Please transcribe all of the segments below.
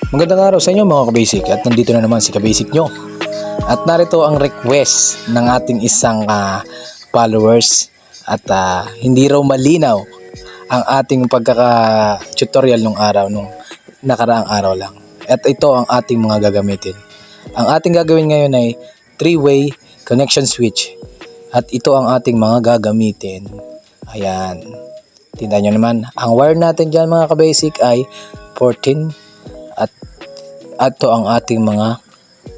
Magandang araw sa inyo mga kabasic, at nandito na naman si kabasic nyo. At narito ang request ng ating isang followers at hindi raw malinaw ang ating pagkaka-tutorial nung araw, nung nakaraang araw lang. At ito ang ating mga gagamitin. Ang ating gagawin ngayon ay 3-way connection switch. At ito ang ating mga gagamitin. Ayan. Tingnan nyo naman, ang wire natin dyan mga kabasic ay 14 at ito ang ating mga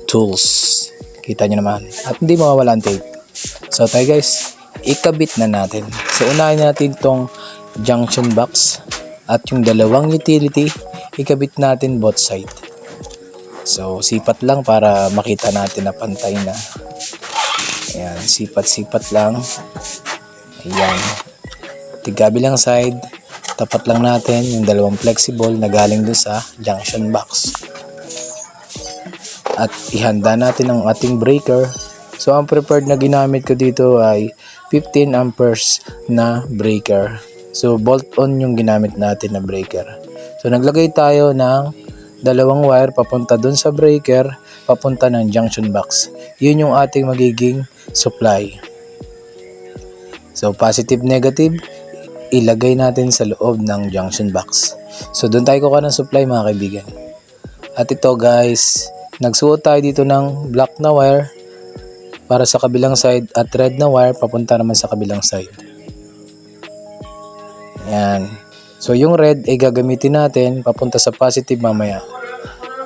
tools. Kita nyo naman. At hindi mawawala ang tape. So tayo guys, ikabit na natin. So unahin natin itong junction box at yung dalawang utility, ikabit natin both side. So sipat lang para makita natin na pantay na. Ayan, sipat-sipat lang. Ayan. Tigkabilang side, tapat lang natin yung dalawang flexible na galing dun sa junction box. At ihanda natin ang ating breaker. So ang preferred na ginamit ko dito ay 15 amperes na breaker. So bolt on yung ginamit natin na breaker. So naglagay tayo ng dalawang wire papunta dun sa breaker, papunta ng junction box. Yun yung ating magiging supply. So positive negative, ilagay natin sa loob ng junction box. So doon tayo kukuha ng supply mga kaibigan. At ito guys, nagsuot tayo dito ng black na wire para sa kabilang side at red na wire papunta naman sa kabilang side. Ayan. So yung red ay gagamitin natin papunta sa positive mamaya.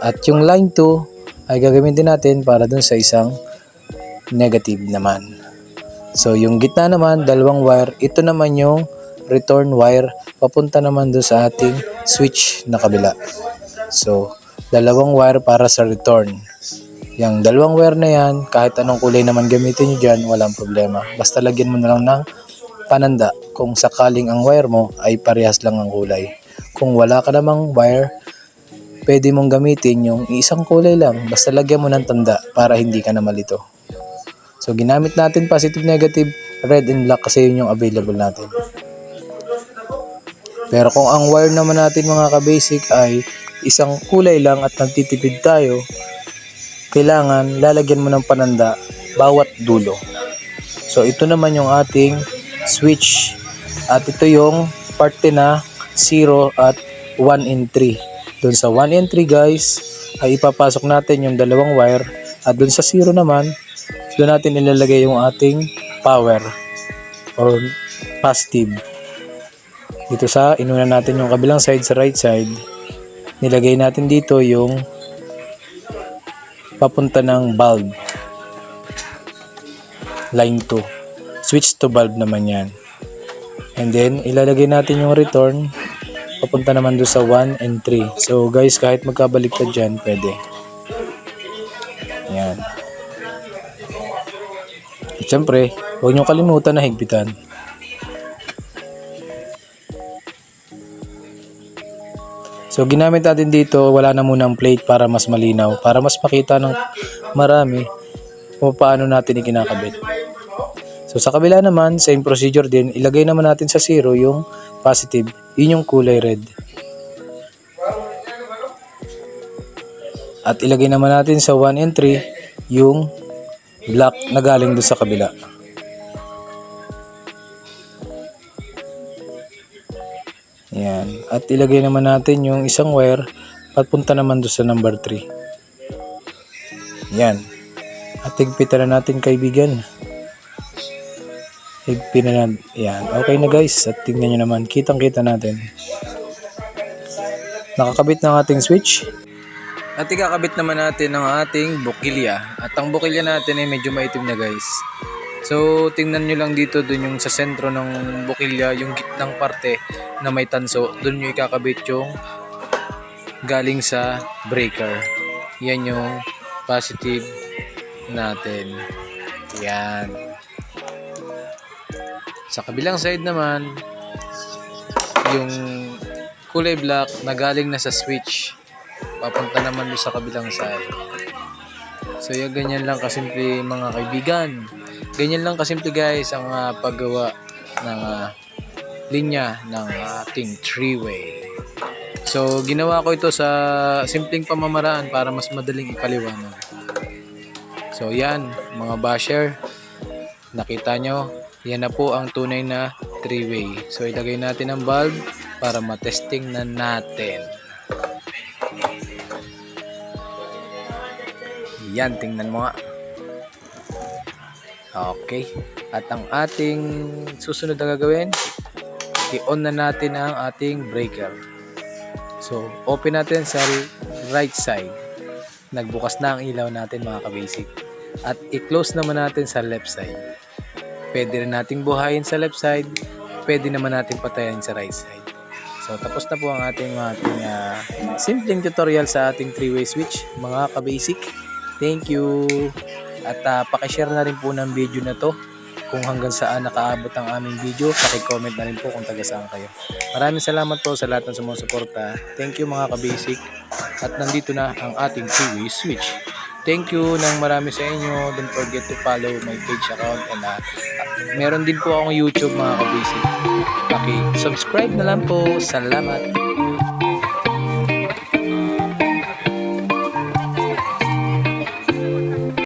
At yung line 2 ay gagamitin natin para dun sa isang negative naman. So yung gitna naman, dalawang wire, ito naman yung return wire papunta naman dun sa ating switch na kabila. So dalawang wire para sa return. Yung dalawang wire na yan, kahit anong kulay naman gamitin nyo dyan, walang problema. Basta lagyan mo na lang ng pananda kung sakaling ang wire mo ay parehas lang ang kulay. Kung wala ka namang wire, pwede mong gamitin yung isang kulay lang. Basta lagyan mo ng tanda para hindi ka na malito. So ginamit natin positive, negative, red and black kasi yun yung available natin. Pero kung ang wire naman natin mga kabasic ay isang kulay lang at nagtitipid tayo, kailangan lalagyan mo ng pananda bawat dulo. So ito naman yung ating switch at ito yung parte na 0 at 1 and 3. Doon sa 1 and 3 guys ay ipapasok natin yung dalawang wire at doon sa 0 naman, doon natin ilalagay yung ating power or positive. Dito sa inuna natin yung kabilang side sa right side, nilagay natin dito yung papunta ng bulb. Line 2. Switch to bulb naman yan. And then, ilalagay natin yung return papunta naman doon sa 1 and 3. So guys, kahit magkabaliktad dyan, pwede. Yan. At syempre, huwag nyo kalimutan na higpitan. So ginamit natin dito, wala na munang plate para mas malinaw, para mas makita ng marami kung paano natin ikinakabit. So sa kabila naman, same procedure din, ilagay naman natin sa 0 yung positive, yun yung kulay red. At ilagay naman natin sa 1 and 3 yung black na galing doon sa kabila. Yan. At ilagay naman natin yung isang wire papunta naman doon sa number 3. Yan. At higpitan na natin kaibigan. Higpin na natin. Yan. Okay na guys. At tingnan nyo naman. Kitang-kita natin. Nakakabit ng ating switch. At ikakabit naman natin ang ating bukilya. At ang bukilya natin ay medyo maitim na guys. So, tingnan nyo lang dito, dun yung sa sentro ng bukilya, yung gitnang parte na may tanso, dun nyo ikakabit yung galing sa breaker. Yan yung positive natin. Yan. Sa kabilang side naman, yung kulay black na galing na sa switch, papunta naman doon sa kabilang side. So, yung ganyan lang kasimple mga kaibigan. Ganyan lang kasimple guys ang paggawa ng linya ng ating 3-way. So ginawa ko ito sa simpleng pamamaraan para mas madaling ipaliwanag. So yan mga basher, nakita nyo, yan na po ang tunay na 3-way. So ilagay natin ang bulb para matesting na natin. Yan, tingnan mo nga. Okay. At ang ating susunod na gagawin, i-on na natin ang ating breaker. So, open natin sa right side. Nagbukas na ang ilaw natin mga ka-basic. At i-close naman natin sa left side. Pwede rin nating buhayin sa left side. Pwede naman natin patayin sa right side. So, tapos na po ang ating simpleng tutorial sa ating 3-way switch mga ka-basic. Thank you. At pakishare na rin po ng video na to. Kung hanggang saan nakaabot ang aming video, paki-comment na rin po kung taga saan kayo. Maraming salamat po sa lahat ng sumusuporta. Thank you mga ka-basic. At nandito na ang ating 3-way switch. Thank you ng marami sa inyo. Don't forget to follow my page account. And meron din po akong YouTube mga ka-basic. Paki-subscribe na lang po. Salamat.